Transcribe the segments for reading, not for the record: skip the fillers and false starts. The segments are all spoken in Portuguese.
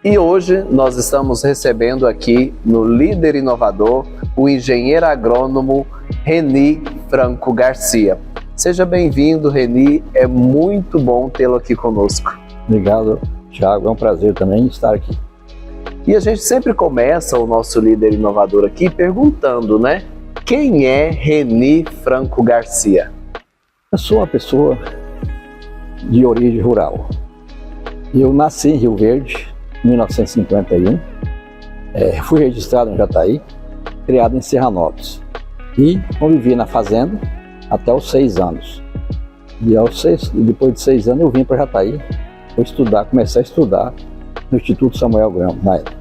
E hoje nós estamos recebendo aqui no Líder Inovador o engenheiro agrônomo Reni Franco Garcia. Seja bem-vindo, Reni, é muito bom tê-lo aqui conosco. Obrigado, Thiago, é um prazer também estar aqui. E a gente sempre começa o nosso Líder Inovador aqui perguntando, né? Quem é Reni Franco Garcia? Eu sou uma pessoa de origem rural. Eu nasci em Rio Verde, em 1951, fui registrado em Jataí, criado em Serranópolis e convivi na fazenda até os 6 anos. E depois de 6 anos eu vim para Jataí comecei a estudar no Instituto Samuel Grão, na época.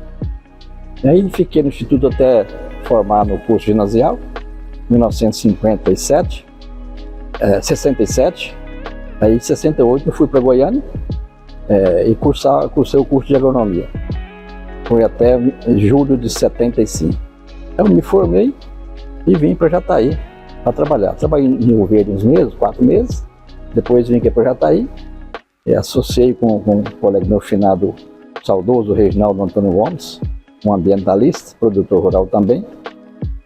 E aí fiquei no Instituto até formar no curso ginasial, em 1967, 67, aí em 68 eu fui para Goiânia e cursei o curso de agronomia. Foi até julho de 75. Eu me formei e vim para Jataí para trabalhar. Trabalhei em Rio Verde uns meses, 4 meses, depois vim aqui para Jataí, associei com um colega meu finado, saudoso Reginaldo Antônio Gomes, um ambientalista, produtor rural também,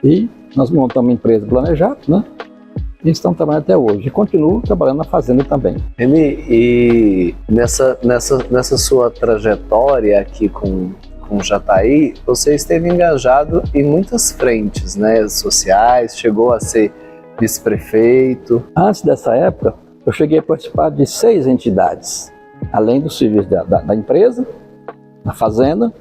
e nós montamos uma empresa planejada, né? E estamos trabalhando até hoje. E continuo trabalhando na fazenda também. Reni, e nessa sua trajetória aqui com Jataí, você esteve engajado em muitas frentes, né, sociais, chegou a ser vice-prefeito. Antes dessa época, eu cheguei a participar de 6 entidades, além do serviço da empresa, na fazenda.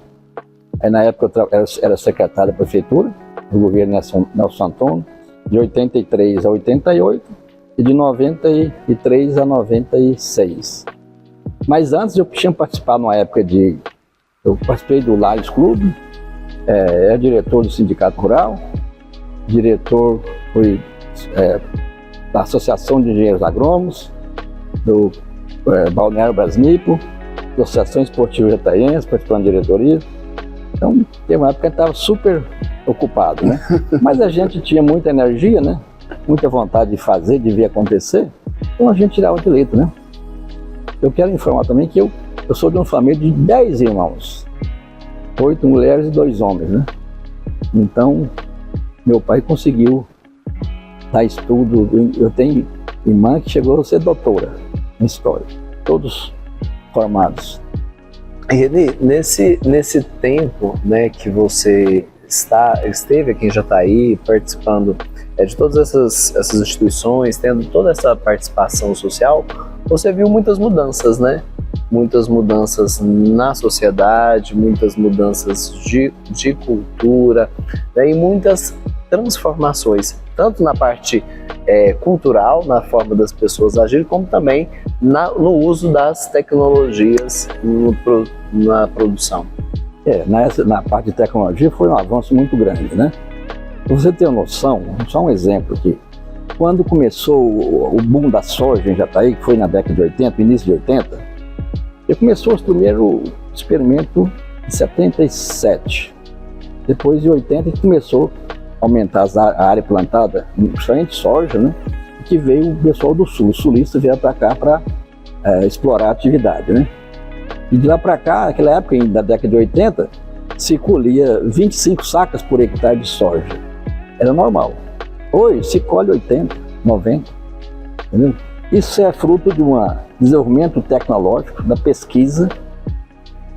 Aí, na época eu era secretário da prefeitura, do governo Nelson Antônio, de 83 a 88 e de 93 a 96. Mas antes eu tinha participado numa época eu participei do Lions Clube, era diretor do Sindicato Rural, fui da Associação de Engenheiros Agrônomos, do Balneário Brasnipo, da Associação Esportiva Jataiense, participando da diretoria. Então, tem uma época que estava super ocupado, né? Mas a gente tinha muita energia, né? Muita vontade de fazer, de ver acontecer, então a gente tirava de letra, né? Eu quero informar também que eu sou de uma família de 10 irmãos, 8 mulheres e 2 homens, né? Então, meu pai conseguiu dar estudo. Eu tenho irmã que chegou a ser doutora em História, todos formados. Reni, nesse tempo, né, que você esteve aqui em Jataí, participando de todas essas instituições, tendo toda essa participação social, você viu muitas mudanças, né? Muitas mudanças na sociedade, muitas mudanças de cultura, né, e muitas transformações, tanto na parte cultural, na forma das pessoas agirem, como também no uso das tecnologias na produção. Na parte de tecnologia foi um avanço muito grande, né? Pra você ter uma noção, só um exemplo aqui. Quando começou o boom da soja em Jataí, que foi na década de 80, início de 80, começou os primeiros experimentos em 77. Depois de 80 começou a aumentar a área plantada, principalmente soja, né? Que veio o pessoal do sul, os sulistas vieram para cá para explorar a atividade, né? E de lá para cá, naquela época, da década de 80, se colhia 25 sacas por hectare de soja. Era normal. Hoje se colhe 80, 90, entendeu? Isso é fruto de um desenvolvimento tecnológico, da pesquisa,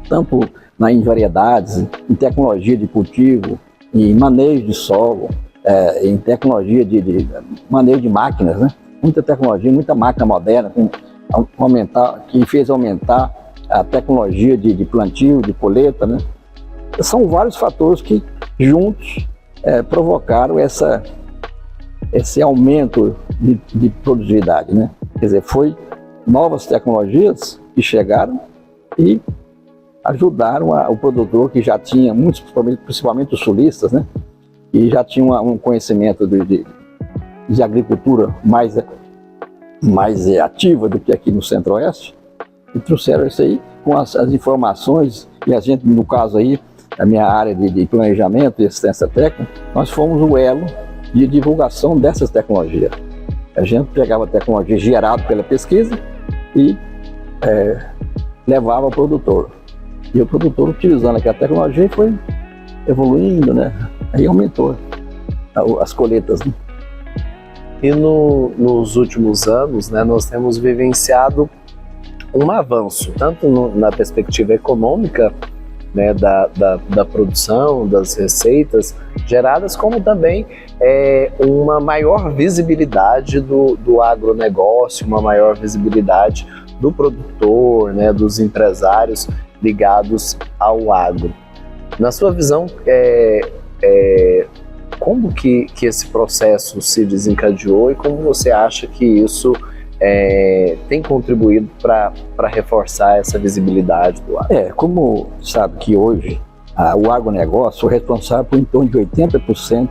tanto em variedades, em tecnologia de cultivo, em manejo de solo, em tecnologia de manejo de máquinas, né? Muita tecnologia, muita máquina moderna, que fez aumentar a tecnologia de plantio, de colheita, né? São vários fatores que juntos provocaram esse aumento de produtividade, né? Quer dizer, foi novas tecnologias que chegaram e ajudaram o produtor que já tinha, principalmente os sulistas, né? E já tinha um conhecimento de agricultura mais ativa do que aqui no Centro-Oeste, e trouxeram isso aí com as informações, e a gente, no caso aí, a minha área de planejamento e assistência técnica, nós fomos o elo de divulgação dessas tecnologias. A gente pegava a tecnologia gerada pela pesquisa e levava ao produtor. E o produtor utilizando aquela tecnologia foi evoluindo, né? Aí aumentou as colheitas, né? E nos últimos anos, né, nós temos vivenciado um avanço, tanto na perspectiva econômica, né, da produção, das receitas geradas, como também uma maior visibilidade do agronegócio, uma maior visibilidade do produtor, né, dos empresários ligados ao agro. Na sua visão, como que esse processo se desencadeou e como você acha que isso tem contribuído para reforçar essa visibilidade do agro? Como sabe que hoje o agronegócio é responsável por em torno de 80%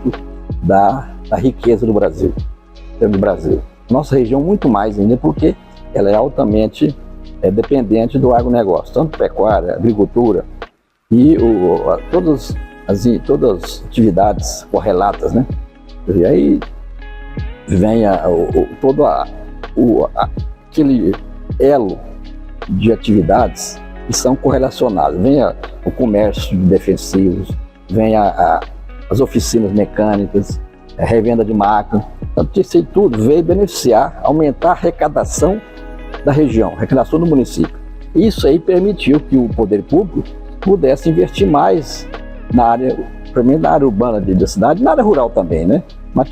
da riqueza do Brasil. Nossa região muito mais ainda, porque ela é altamente dependente do agronegócio, tanto pecuária, agricultura e todas as atividades correlatas, né? E aí vem todo aquele elo de atividades que são correlacionadas. Vem o comércio de defensivos, vem as oficinas mecânicas, a revenda de máquinas. Então, isso tudo veio beneficiar, aumentar a arrecadação da região, a arrecadação do município. Isso aí permitiu que o poder público pudesse investir mais na área, primeiro na área urbana da cidade, na área rural também, né? Mas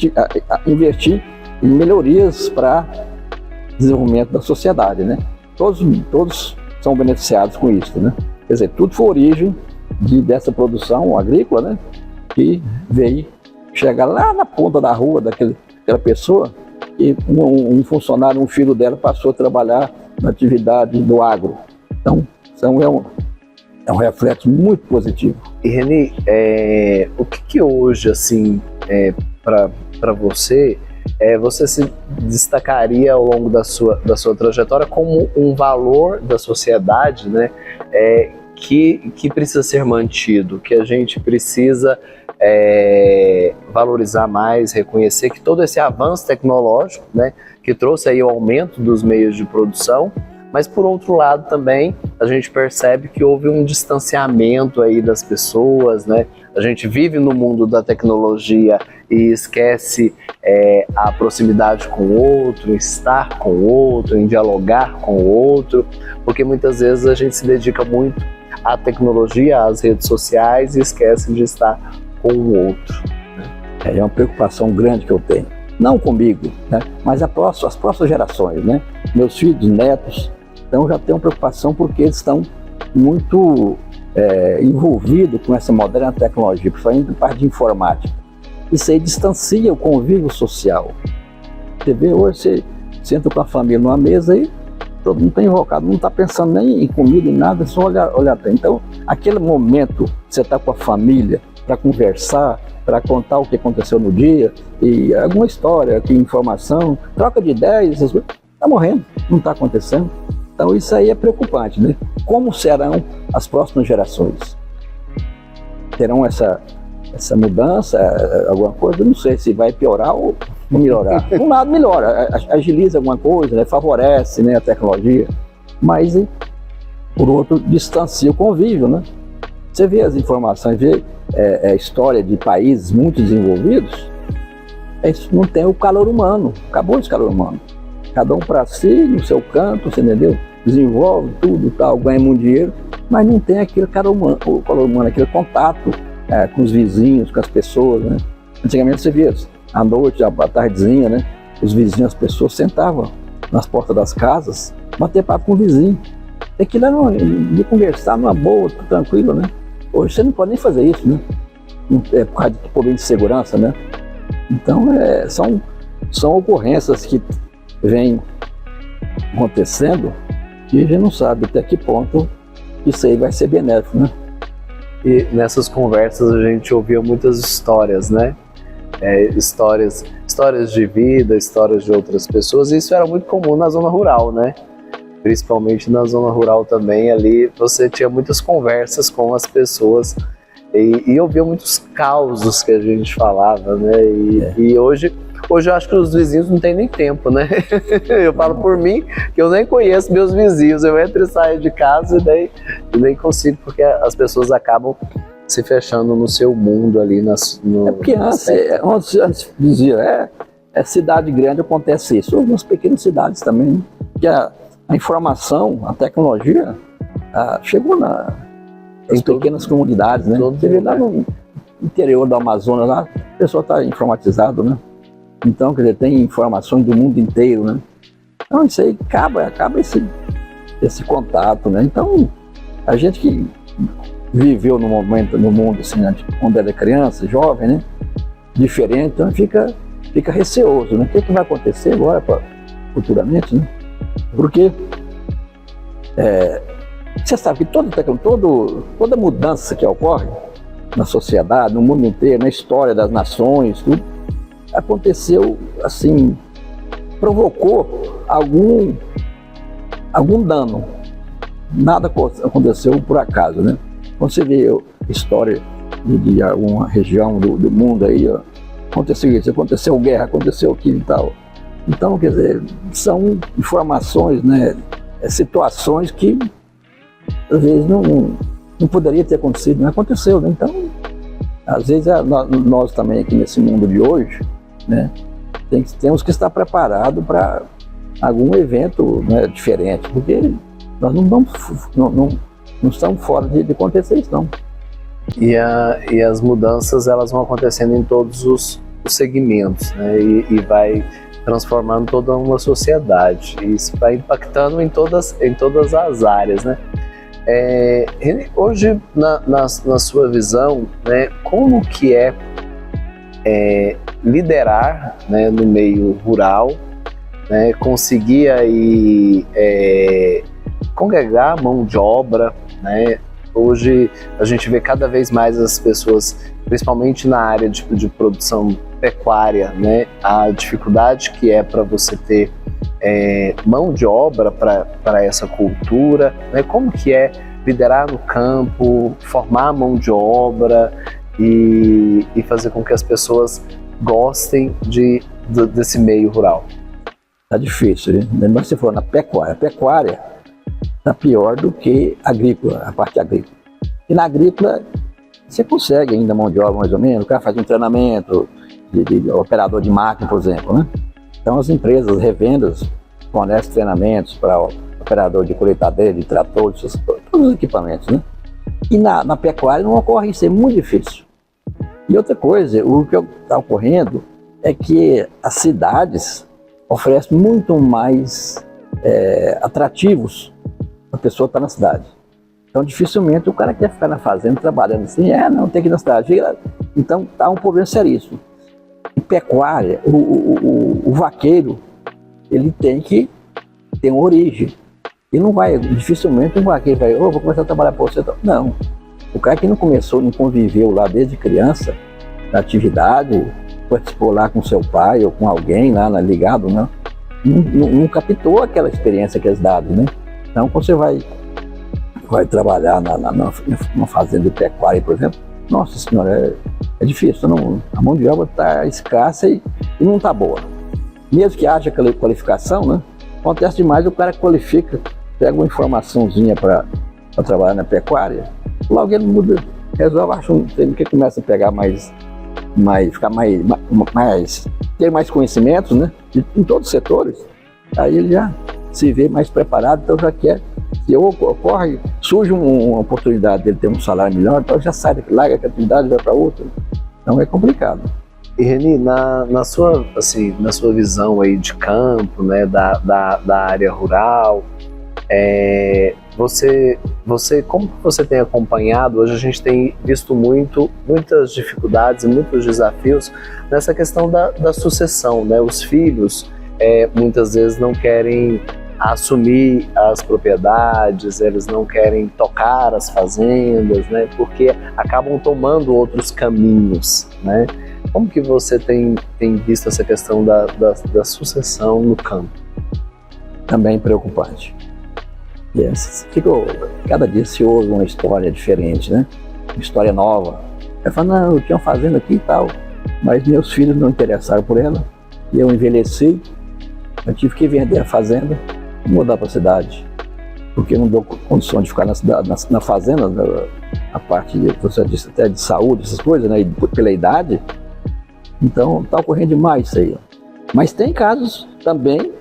investir em melhorias para desenvolvimento da sociedade, né? Todos são beneficiados com isso, né? Quer dizer, tudo foi origem dessa produção agrícola, né? Que veio chegar lá na ponta da rua daquela pessoa e um funcionário, um filho dela passou a trabalhar na atividade do agro. Então é um reflexo muito positivo. E Reni, o que hoje, assim, para você, você se destacaria ao longo da sua trajetória como um valor da sociedade, né, que precisa ser mantido, que a gente precisa valorizar mais, reconhecer que todo esse avanço tecnológico, né, que trouxe aí o aumento dos meios de produção, mas por outro lado também a gente percebe que houve um distanciamento aí das pessoas, né? A gente vive no mundo da tecnologia e esquece a proximidade com o outro, estar com o outro, em dialogar com o outro, porque muitas vezes a gente se dedica muito à tecnologia, às redes sociais e esquece de estar com o outro, né? É uma preocupação grande que eu tenho, não comigo, né? Mas as próximas gerações, né? Meus filhos, netos, então já tenho preocupação porque eles estão muito envolvidos com essa moderna tecnologia, principalmente parte de informática. Isso aí distancia o convívio social. Você vê hoje, você senta com a família numa mesa e todo mundo está invocado, não está pensando nem em comida, em nada, é só olhar. Então, aquele momento que você está com a família para conversar, para contar o que aconteceu no dia, e alguma história, informação, troca de ideias, está morrendo, não está acontecendo. Então isso aí é preocupante, né? Como serão as próximas gerações? Terão essa mudança, alguma coisa? Eu não sei se vai piorar ou melhorar. Um lado melhora, agiliza alguma coisa, né? Favorece, né, a tecnologia, mas por outro distancia o convívio, né? Você vê as informações, vê a história de países muito desenvolvidos, não tem o calor humano, acabou esse calor humano. Cada um para si, no seu canto, você entendeu? Desenvolve tudo, tal, ganha muito dinheiro, mas não tem aquele calor humano, aquele contato com os vizinhos, com as pessoas, né? Antigamente você via à noite, à tardezinha, né? Os vizinhos, as pessoas sentavam nas portas das casas, bater papo com o vizinho. Aquilo era de conversar numa boa, tudo tranquilo, né? Hoje você não pode nem fazer isso, né? Por causa de problema de segurança, né? Então são ocorrências que vêm acontecendo e a gente não sabe até que ponto isso aí vai ser benéfico, né? E nessas conversas a gente ouvia muitas histórias, né? Histórias de vida, histórias de outras pessoas, e isso era muito comum na zona rural, né? Principalmente na zona rural também, ali você tinha muitas conversas com as pessoas e ouvia muitos causos que a gente falava, né? E hoje Hoje eu acho que os vizinhos não têm nem tempo, né? Eu falo por mim, que eu nem conheço meus vizinhos. Eu entro e saio de casa e daí nem consigo, porque as pessoas acabam se fechando no seu mundo ali. É porque antes dizia, é cidade grande acontece isso. Hoje nas pequenas cidades também, né? Que a informação, a tecnologia chegou nas pequenas comunidades, né? Você vê lá no interior do Amazonas, lá, a pessoa está informatizado, né? Então, quer dizer, tem informações do mundo inteiro, né? Então, isso aí acaba esse contato, né? Então, a gente que viveu no mundo, assim, né? Quando era criança, jovem, né? Diferente, então fica receoso, né? O que vai acontecer agora, futuramente, né? Porque você sabe que toda mudança que ocorre na sociedade, no mundo inteiro, na história das nações, tudo, aconteceu assim, provocou algum dano. Nada aconteceu por acaso, né? Quando você vê a história de alguma região do mundo aí, ó, aconteceu isso, aconteceu guerra, aconteceu aquilo e tal. Então, quer dizer, são informações, né, situações que às vezes não poderia ter acontecido, não aconteceu, né? Então, às vezes nós também aqui nesse mundo de hoje, né, temos que estar preparados para algum evento, né, diferente, porque nós não estamos fora de acontecer isso, não. E as mudanças, elas vão acontecendo em todos os segmentos, né, e vai transformando toda uma sociedade, e isso vai impactando em todas as áreas, né? Hoje, na sua visão, né, como que é liderar, né, no meio rural, né, conseguir aí congregar mão de obra, né? Hoje a gente vê cada vez mais as pessoas, principalmente na área de produção pecuária, né, a dificuldade que é para você ter mão de obra para essa cultura, né? Como que é liderar no campo, formar mão de obra e fazer com que as pessoas gostem desse meio rural? Tá difícil, né? Lembra que você falou na pecuária. A pecuária tá pior do que a parte agrícola. E na agrícola você consegue ainda mão de obra mais ou menos, o cara faz um treinamento de operador de máquina, por exemplo, né? Então as empresas, revendas, fornecem treinamentos para operador de colheitadeira, de trator, todos os equipamentos, né? E na pecuária não ocorre isso, é muito difícil. E outra coisa, o que está ocorrendo é que as cidades oferecem muito mais atrativos para a pessoa estar na cidade. Então dificilmente o cara quer ficar na fazenda trabalhando assim, não, tem que ir na cidade. Então está um problema seríssimo. Em pecuária, o vaqueiro, ele tem que ter uma origem. E não vai, dificilmente um vaqueiro vai, vou começar a trabalhar para você. Não. O cara que não começou, não conviveu lá desde criança, na atividade, participou lá com seu pai ou com alguém lá ligado, né? Não captou aquela experiência, aqueles dados, né? Então, quando você vai trabalhar numa fazenda de pecuária, por exemplo, nossa senhora, é difícil, a mão de obra está escassa e não está boa. Mesmo que haja aquela qualificação, né? Acontece demais, o cara qualifica, pega uma informaçãozinha para trabalhar na pecuária, logo ele muda, resolve, acha que começa a pegar ter mais conhecimentos, né? Em todos os setores, aí ele já se vê mais preparado, então já quer, se surge uma oportunidade dele ter um salário melhor, então já sai daqui, larga a atividade e vai para outra. Então é complicado. E Reni, na sua visão aí de campo, né, da área rural, como você tem acompanhado? Hoje a gente tem visto muitas dificuldades e muitos desafios nessa questão da sucessão, né? Os filhos muitas vezes não querem assumir as propriedades, eles não querem tocar as fazendas, né? Porque acabam tomando outros caminhos, né? Como que você tem visto essa questão da sucessão no campo? Também preocupante. Cada dia se ouve uma história diferente, né? Uma história nova. Eu falo, não, eu tinha uma fazenda aqui e tal, mas meus filhos não interessaram por ela, E eu envelheci, eu tive que vender a fazenda e mudar para a cidade. Porque eu não dou condição de ficar na cidade, na fazenda, a parte, você disse até de saúde, essas coisas, né? E pela idade. Então está ocorrendo demais isso aí. Mas tem casos também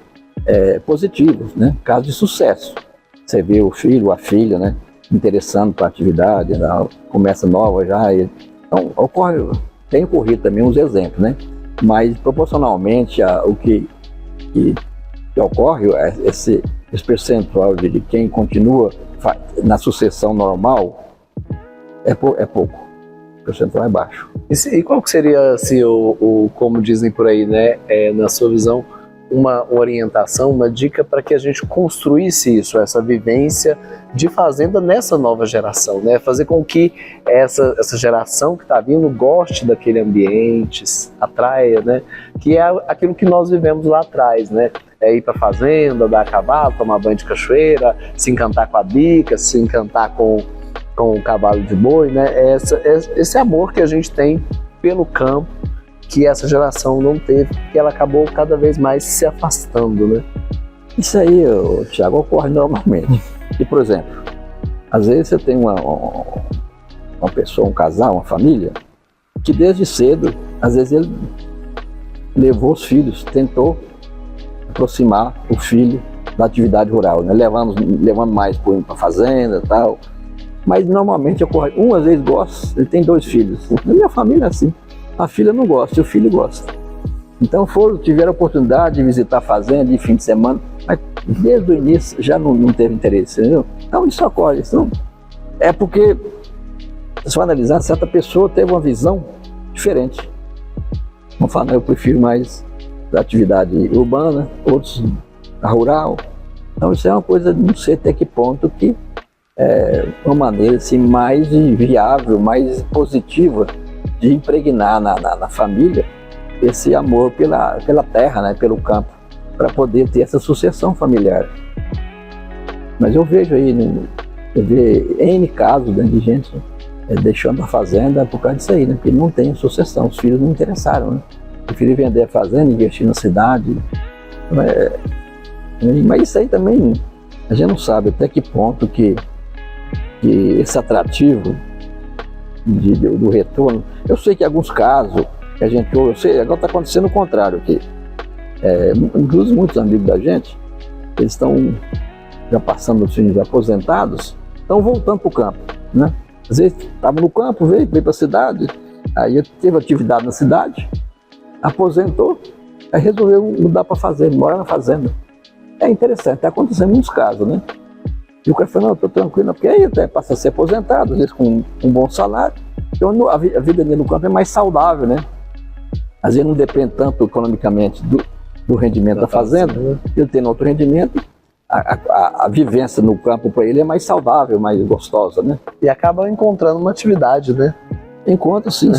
positivos, né? Casos de sucesso. Você vê o filho, a filha, né? Interessando para a atividade, começa nova já. Então tem ocorrido também uns exemplos, né? Mas proporcionalmente o que ocorre, esse percentual de quem continua na sucessão normal é pouco. O percentual é baixo. E qual que seria, assim, como dizem por aí, né, na sua visão, uma orientação, uma dica para que a gente construísse isso, essa vivência de fazenda nessa nova geração, né? Fazer com que essa geração que está vindo goste daquele ambiente, atraia, né? Que é aquilo que nós vivemos lá atrás, né? É ir para a fazenda, dar a cavalo, tomar banho de cachoeira, se encantar com a bica, se encantar com o cavalo de boi, né? Esse amor que a gente tem pelo campo, que essa geração não teve, que ela acabou cada vez mais se afastando, né? Isso aí, Thiago, ocorre normalmente. E, por exemplo, às vezes você tem uma pessoa, um casal, uma família, que desde cedo, às vezes ele levou os filhos, tentou aproximar o filho da atividade rural, né? Levando mais para a fazenda e tal. Mas normalmente ocorre, às vezes gosta, ele tem 2 filhos. Na minha família é assim. A filha não gosta e o filho gosta. Então tiveram a oportunidade de visitar a fazenda de fim de semana, mas desde o início já não teve interesse, entendeu? Então isso ocorre. Então, é porque, se for analisar, certa pessoa teve uma visão diferente. Vamos falar, eu prefiro mais da atividade urbana, outros da rural. Então isso é uma coisa, não sei até que ponto que é uma maneira assim, mais viável, mais positiva de impregnar na família esse amor pela terra, né, pelo campo, para poder ter essa sucessão familiar. Mas eu vejo aí, N casos, né, de gente deixando a fazenda por causa disso aí, né, porque não tem sucessão, os filhos não interessaram, né, preferiram vender a fazenda, investir na cidade. Mas isso aí também, a gente não sabe até que ponto que esse atrativo do retorno. Eu sei que em alguns casos que a gente ouve, agora está acontecendo o contrário aqui. Inclusive muitos amigos da gente, eles estão já passando os filhos aposentados, estão voltando para o campo, né? Às vezes estavam no campo, veio para a cidade, aí teve atividade na cidade, aposentou, aí resolveu mudar para a fazenda, morar na fazenda. É interessante, está acontecendo muitos casos, né? E o cara falou, não, estou tranquilo, porque aí até passa a ser aposentado, às vezes com um bom salário. Então a vida dele no campo é mais saudável, né? Às vezes não depende tanto economicamente do rendimento da fazenda, ele tem outro rendimento, a vivência no campo para ele é mais saudável, mais gostosa, né? E acaba encontrando uma atividade, né? Encontra sim,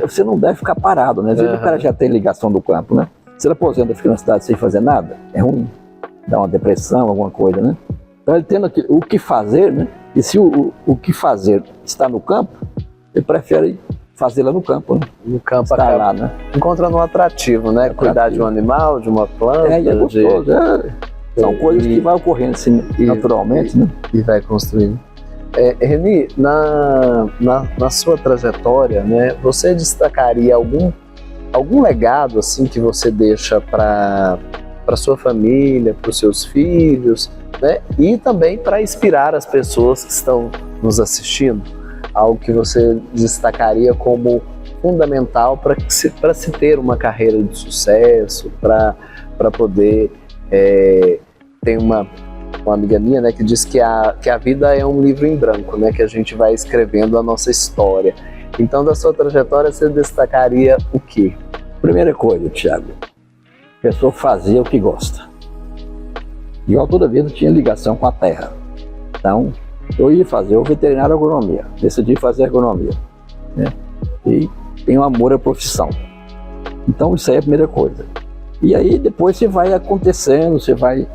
você não deve ficar parado, né? Às vezes o cara já tem ligação do campo, né? Se ele aposenta e fica na cidade sem fazer nada, é ruim, dá uma depressão, alguma coisa, né? Então ele tendo o que fazer, né? E se o que fazer está no campo, ele prefere fazer lá no campo, né? No campo está lá, né? Encontrando um atrativo, né? Cuidar de um animal, de uma planta. E é gostoso, São coisas que vão ocorrendo assim, naturalmente, né? E vai construindo. Reni, na sua trajetória, né? Você destacaria algum legado assim que você deixa para sua família, para os seus filhos, né? E também para inspirar as pessoas que estão nos assistindo? Algo que você destacaria como fundamental para se ter uma carreira de sucesso, para poder tem uma amiga minha, né, que diz que a vida é um livro em branco, né, que a gente vai escrevendo a nossa história. Então, da sua trajetória, você destacaria o quê? Primeira coisa, Thiago, a pessoa fazia o que gosta. Igual toda vida tinha ligação com a terra. Então, eu ia fazer o veterinário agronomia, decidi fazer agronomia, né? E tenho amor à profissão. Então, isso aí é a primeira coisa. E aí, depois você vai acontecendo, você vai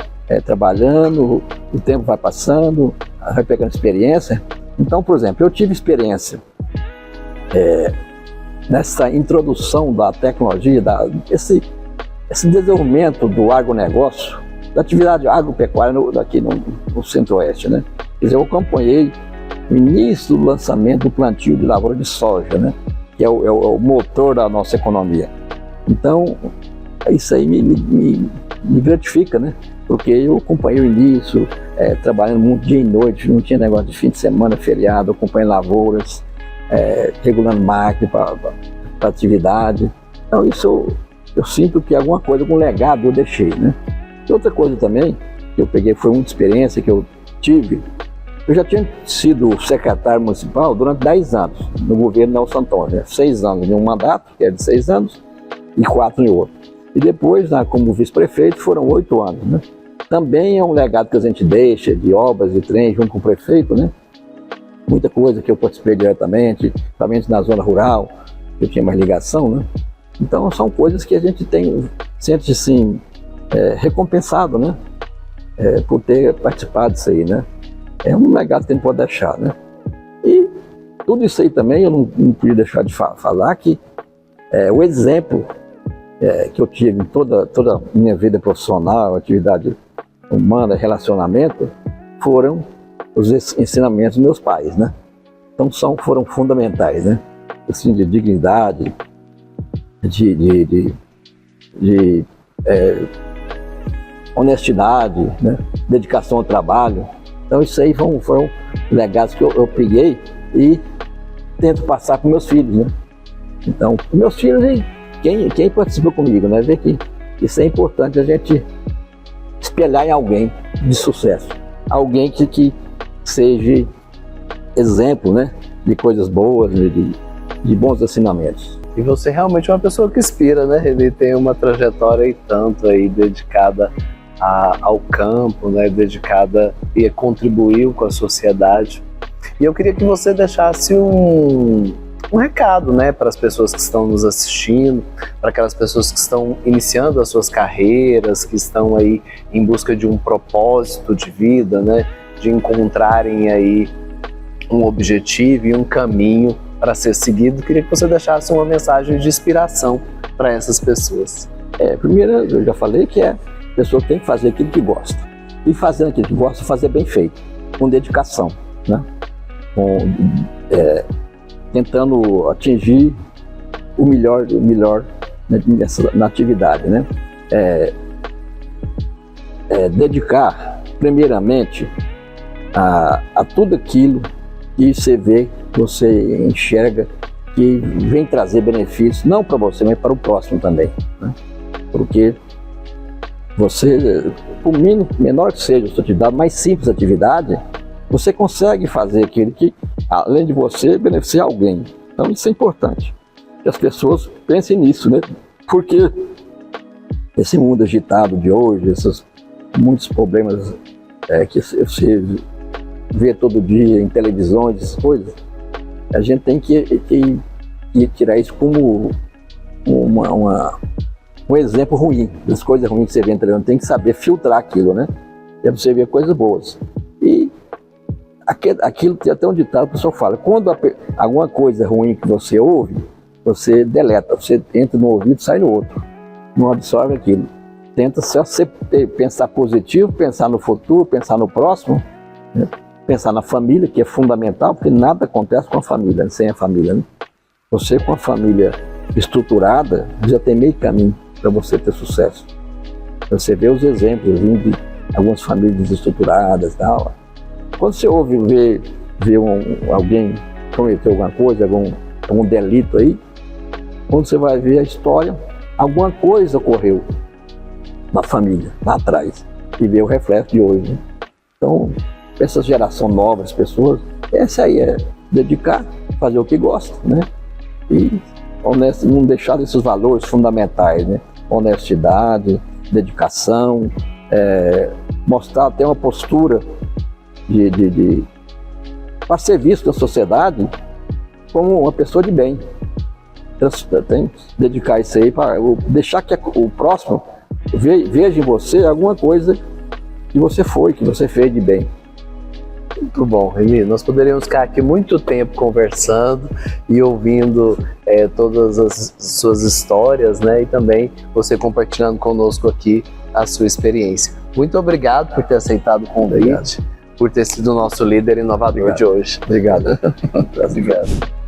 trabalhando, o tempo vai passando, vai pegando experiência. Então, por exemplo, eu tive experiência nessa introdução da tecnologia, esse desenvolvimento do agronegócio, da atividade agropecuária aqui no Centro-Oeste, né? Quer dizer, eu acompanhei o início do lançamento do plantio de lavoura de soja, né? Que é o motor da nossa economia. Então, isso aí me gratifica, né? Porque eu acompanhei o início, trabalhando muito dia e noite, não tinha negócio de fim de semana, feriado, acompanhei lavouras, regulando máquina para atividade. Então, isso eu sinto que alguma coisa, algum legado eu deixei, né? E outra coisa também que eu peguei, foi muita experiência que eu tive. Eu já tinha sido secretário municipal durante 10 anos no governo Nelson Antônio, né? 6 anos em um mandato, que é de 6 anos, e 4 em outro. E depois, como vice-prefeito, foram 8 anos, né? Também é um legado que a gente deixa de obras e trens junto com o prefeito, né? Muita coisa que eu participei diretamente, principalmente na zona rural, eu tinha mais ligação, né? Então são coisas que a gente sente assim, recompensado, né? Por ter participado disso aí, né? É um legado que a gente pode deixar, né? E tudo isso aí também, eu não podia deixar de falar que o exemplo que eu tive em toda a minha vida profissional, atividade humana, relacionamento, foram os ensinamentos dos meus pais, né? Então foram fundamentais, né? Assim, de dignidade, de honestidade, né? Dedicação ao trabalho. Então isso aí foram legados que eu peguei e tento passar para meus filhos, né? Então, meus filhos e quem participou comigo, né? Ver que isso é importante a gente espelhar em alguém de sucesso. Alguém que seja exemplo, né? De coisas boas, de bons ensinamentos. E você realmente é uma pessoa que inspira, né? Ele tem uma trajetória e tanto aí dedicada ao campo, né? Dedicada e contribuiu com a sociedade. E eu queria que você deixasse um recado, né, para as pessoas que estão nos assistindo, para aquelas pessoas que estão iniciando as suas carreiras, que estão aí em busca de um propósito de vida, né, de encontrarem aí um objetivo e um caminho para ser seguido. Queria que você deixasse uma mensagem de inspiração para essas pessoas. Primeiro, eu já falei que a pessoa tem que fazer aquilo que gosta. E fazendo aquilo que gosta, fazer bem feito, com dedicação, né? Tentando atingir o melhor na atividade, né? Dedicar, primeiramente, a tudo aquilo que você vê, que você enxerga, que vem trazer benefícios, não para você, mas para o próximo também, né? Porque você, por menor que seja a sua atividade, mais simples a atividade, você consegue fazer aquilo que, além de você, beneficiar alguém. Então isso é importante, que as pessoas pensem nisso, né? Porque esse mundo agitado de hoje, esses muitos problemas que você vê todo dia em televisões, essas coisas, a gente tem que tirar isso como um exemplo ruim, das coisas ruins que você vê em televisão. Tem que saber filtrar aquilo, né? E você vê coisas boas. E aquilo que até um ditado, o pessoal fala, quando alguma coisa ruim que você ouve, você deleta, você entra no ouvido e sai no outro, não absorve aquilo. Tenta só pensar positivo, pensar no futuro, pensar no próximo, né? Pensar na família, que é fundamental, porque nada acontece com a família, sem a família, né? Você com a família estruturada, já tem meio caminho para você ter sucesso. Você vê os exemplos de algumas famílias desestruturadas e tal. Quando você ouve ver alguém cometer alguma coisa, algum delito aí, quando você vai ver a história, alguma coisa ocorreu na família, lá atrás, e vê o reflexo de hoje, né? Então, essa geração nova, as pessoas, essa aí é dedicar, fazer o que gosta, né? E honesto, não deixar esses valores fundamentais, né? Honestidade, dedicação, mostrar até uma postura para ser visto na sociedade como uma pessoa de bem. Então, tem que dedicar isso aí para deixar que o próximo veja em você alguma coisa que você fez de bem. Muito bom, Reni. Nós poderíamos ficar aqui muito tempo conversando e ouvindo todas as suas histórias, né? E também você compartilhando conosco aqui a sua experiência. Muito obrigado por ter aceitado o convite, por ter sido o nosso líder inovador de hoje. Obrigado. Obrigado.